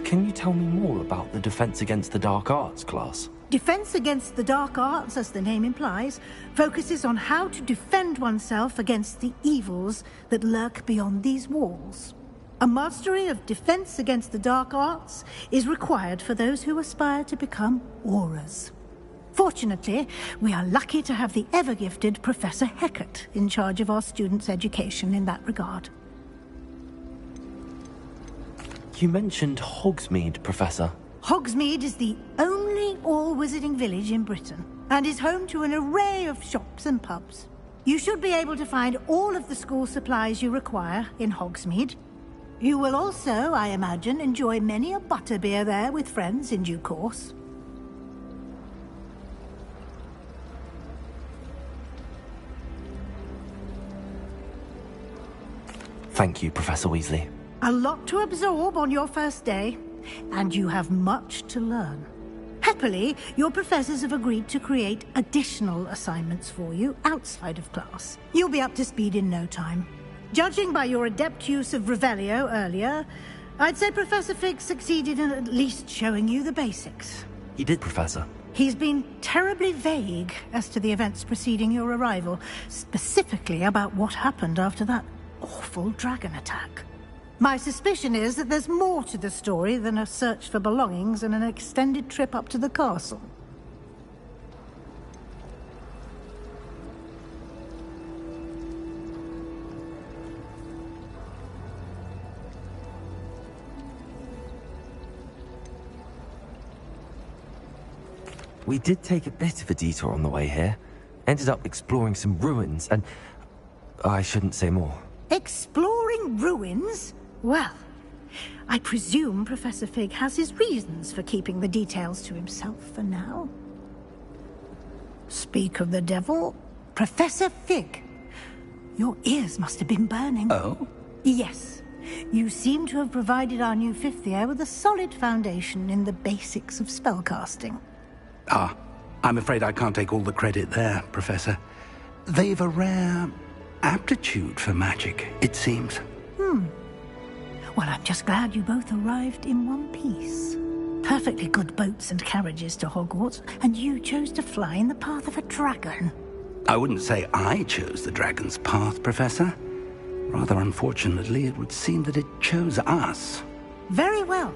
Can you tell me more about the Defense Against the Dark Arts class? Defense Against the Dark Arts, as the name implies, focuses on how to defend oneself against the evils that lurk beyond these walls. A mastery of Defense Against the Dark Arts is required for those who aspire to become Auras. Fortunately, we are lucky to have the ever-gifted Professor Hecat in charge of our students' education in that regard. You mentioned Hogsmeade, Professor. Hogsmeade is the only all-wizarding village in Britain, and is home to an array of shops and pubs. You should be able to find all of the school supplies you require in Hogsmeade. You will also, I imagine, enjoy many a butterbeer there with friends in due course. Thank you, Professor Weasley. A lot to absorb on your first day, and you have much to learn. Happily, your professors have agreed to create additional assignments for you outside of class. You'll be up to speed in no time. Judging by your adept use of Revelio earlier, I'd say Professor Fig succeeded in at least showing you the basics. He did, Professor. He's been terribly vague as to the events preceding your arrival, specifically about what happened after that awful dragon attack. My suspicion is that there's more to the story than a search for belongings and an extended trip up to the castle. We did take a bit of a detour on the way here. Ended up exploring some ruins, and I shouldn't say more. Exploring ruins? Well, I presume Professor Fig has his reasons for keeping the details to himself for now. Speak of the devil, Professor Fig. Your ears must have been burning. Oh? Yes. You seem to have provided our new fifth year with a solid foundation in the basics of spellcasting. Ah, I'm afraid I can't take all the credit there, Professor. They've a rare aptitude for magic, it seems. Well, I'm just glad you both arrived in one piece. Perfectly good boats and carriages to Hogwarts, and you chose to fly in the path of a dragon. I wouldn't say I chose the dragon's path, Professor. Rather unfortunately, it would seem that it chose us. Very well.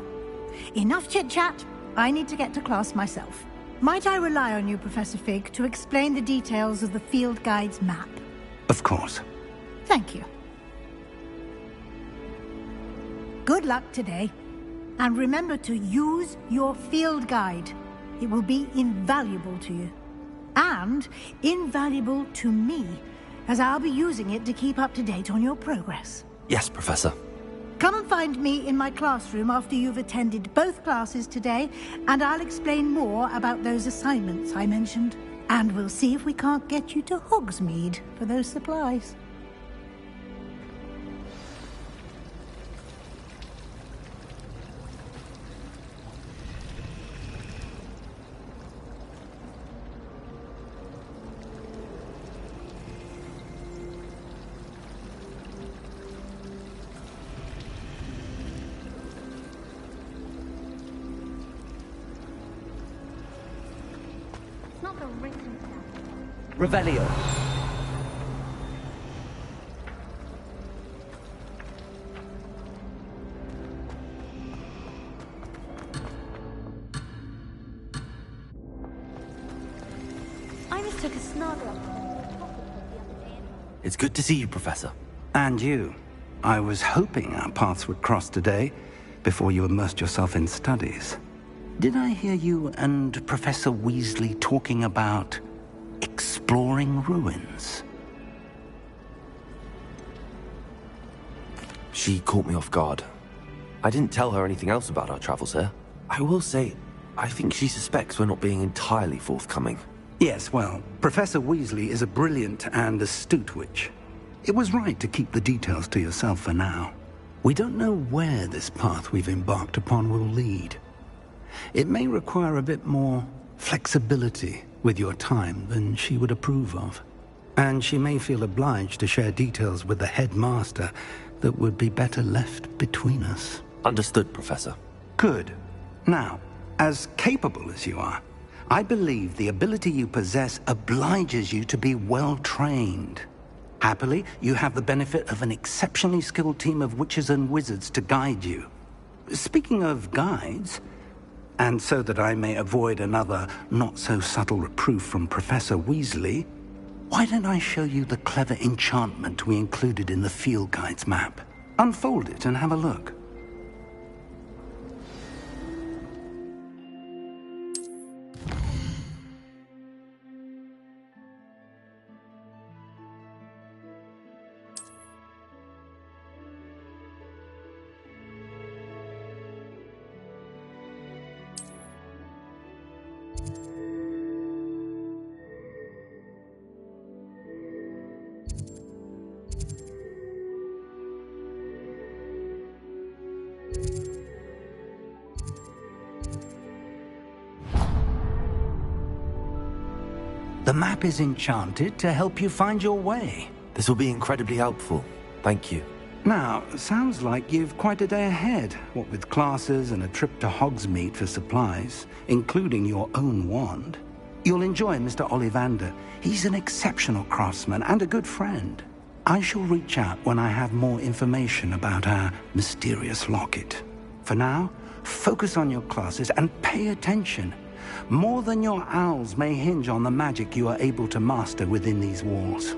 Enough chit-chat. I need to get to class myself. Might I rely on you, Professor Fig, to explain the details of the field guide's map? Of course. Thank you. Good luck today. And remember to use your field guide. It will be invaluable to you. And invaluable to me, as I'll be using it to keep up to date on your progress. Yes, Professor. Come and find me in my classroom after you've attended both classes today, and I'll explain more about those assignments I mentioned. And we'll see if we can't get you to Hogsmeade for those supplies. Revelio. I mistook a snarl. It's good to see you, Professor. And you. I was hoping our paths would cross today, before you immersed yourself in studies. Did I hear you and Professor Weasley talking about exploring ruins? She caught me off guard. I didn't tell her anything else about our travels here. I will say, I think she suspects we're not being entirely forthcoming. Yes, well, Professor Weasley is a brilliant and astute witch. It was right to keep the details to yourself for now. We don't know where this path we've embarked upon will lead. It may require a bit more flexibility with your time than she would approve of. And she may feel obliged to share details with the headmaster that would be better left between us. Understood, Professor. Good. Now, as capable as you are, I believe the ability you possess obliges you to be well trained. Happily, you have the benefit of an exceptionally skilled team of witches and wizards to guide you. Speaking of guides, and so that I may avoid another not-so-subtle reproof from Professor Weasley, why don't I show you the clever enchantment we included in the field guide's map? Unfold it and have a look. The map is enchanted to help you find your way. This will be incredibly helpful. Thank you. Now, sounds like you've quite a day ahead, what with classes and a trip to Hogsmeade for supplies, including your own wand. You'll enjoy Mr. Ollivander. He's an exceptional craftsman and a good friend. I shall reach out when I have more information about our mysterious locket. For now, focus on your classes and pay attention. More than your owls may hinge on the magic you are able to master within these walls.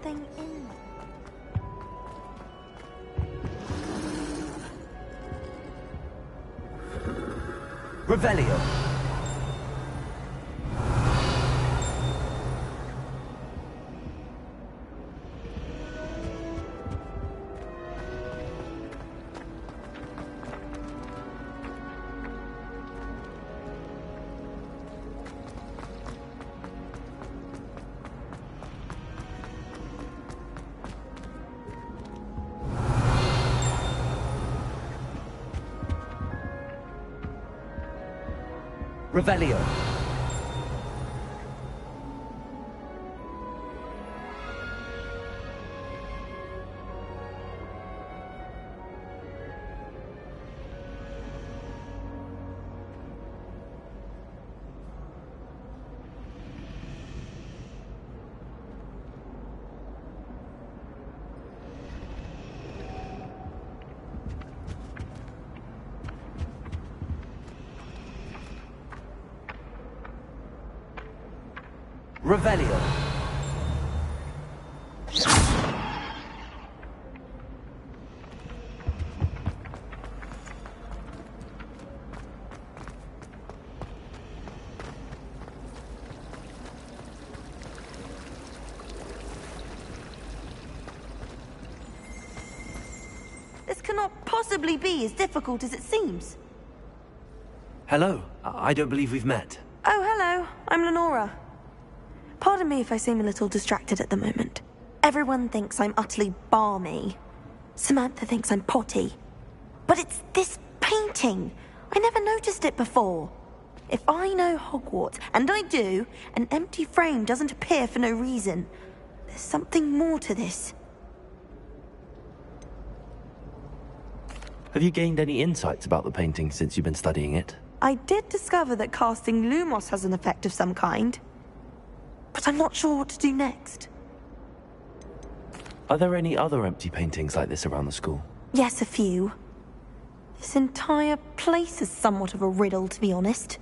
something in Revelio. Revelio. Revelio. This cannot possibly be as difficult as it seems. Hello. I don't believe we've met. Oh, hello. I'm Lenora. Pardon me if I seem a little distracted at the moment. Everyone thinks I'm utterly balmy. Samantha thinks I'm potty. But it's this painting. I never noticed it before. If I know Hogwarts, and I do, an empty frame doesn't appear for no reason. There's something more to this. Have you gained any insights about the painting since you've been studying it? I did discover that casting Lumos has an effect of some kind. But I'm not sure what to do next. Are there any other empty paintings like this around the school? Yes, a few. This entire place is somewhat of a riddle, to be honest.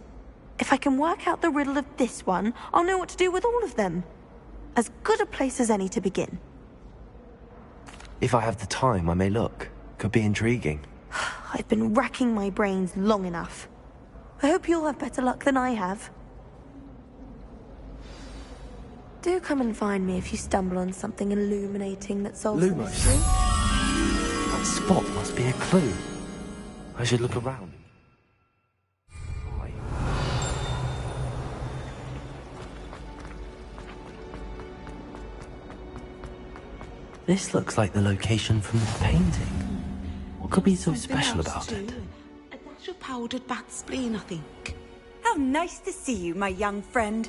If I can work out the riddle of this one, I'll know what to do with all of them. As good a place as any to begin. If I have the time, I may look. Could be intriguing. I've been racking my brains long enough. I hope you'll have better luck than I have. Do come and find me if you stumble on something illuminating that solves the mystery. That spot must be a clue. I should look around. This looks like the location from the painting. What could be so special about it? A dash of powdered bat spleen, I think. How nice to see you, my young friend.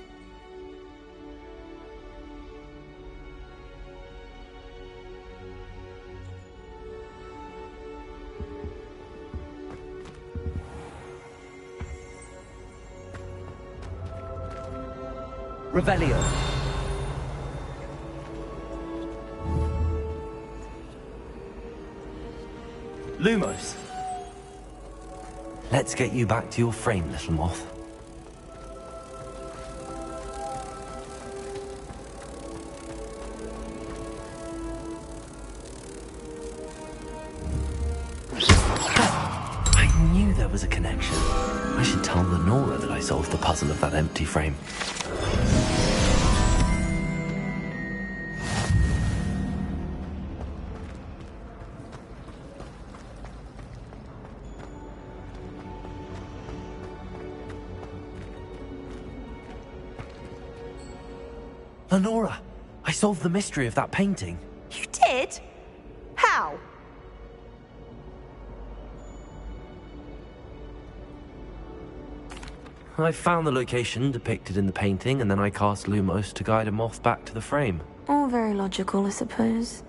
Revelio. Lumos. Let's get you back to your frame, little moth. I knew there was a connection. I should tell Lenora that I solved the puzzle of that empty frame. Lenora, I solved the mystery of that painting. You did? How? I found the location depicted in the painting, and then I cast Lumos to guide a moth back to the frame. All very logical, I suppose.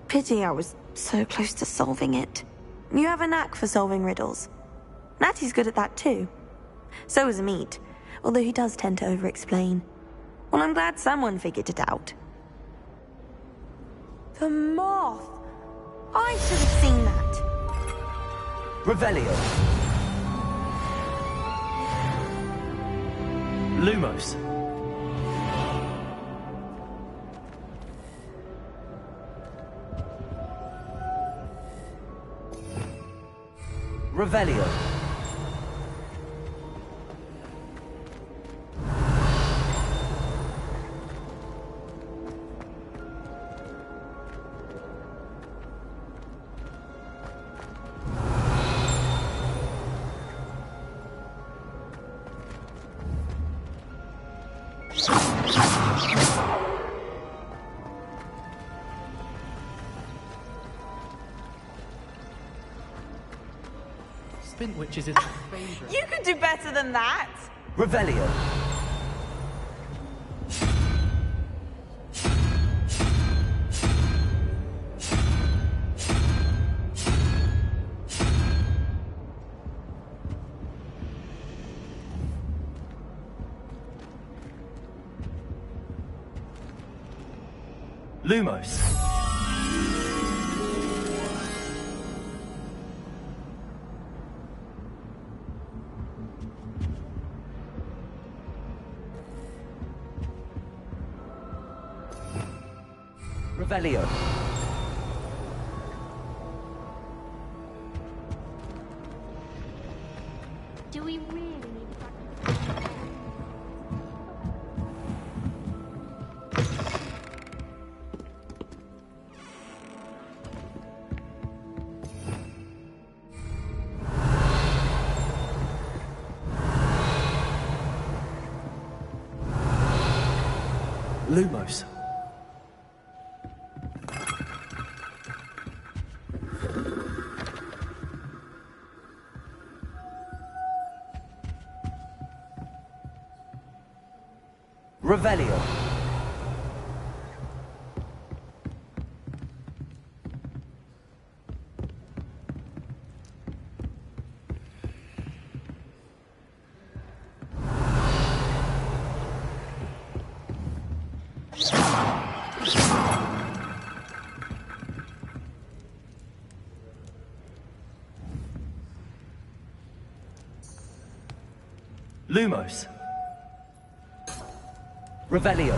Pity I was so close to solving it. You have a knack for solving riddles. Natty's good at that too. So is Amit, although he does tend to over-explain. Well, I'm glad someone figured it out. The moth! I should have seen that. Revelio. Lumos. Revelio. Spin witches is my favorite. You could do better than that. Revelio. Lumos. Revelio. Do we really need Lumos. Revelio. Lumos. Revelio.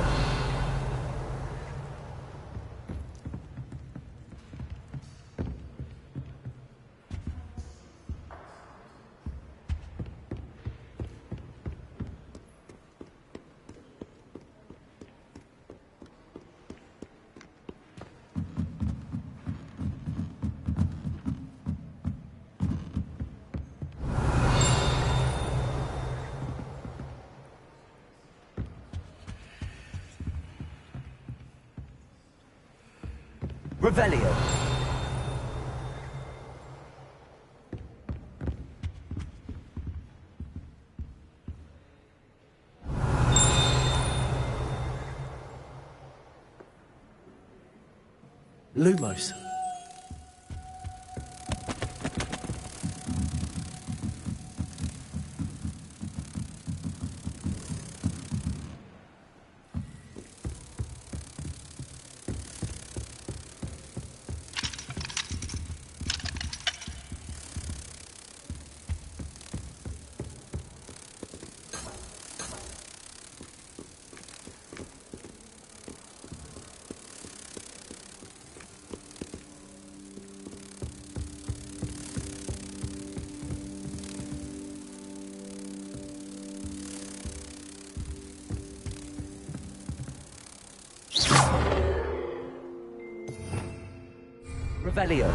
Revelio. Lumos. Revelio.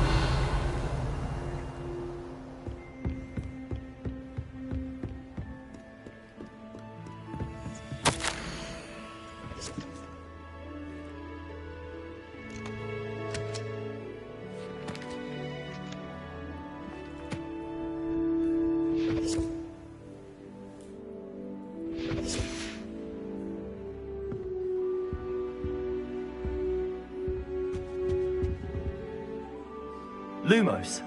Lumos.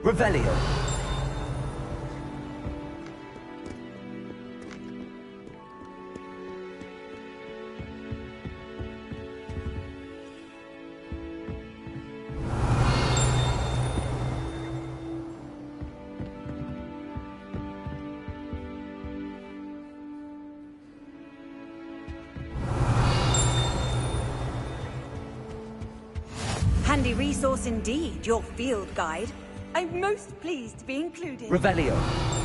Revelio. Handy resource indeed, your field guide. I'm most pleased to be included. Revelio.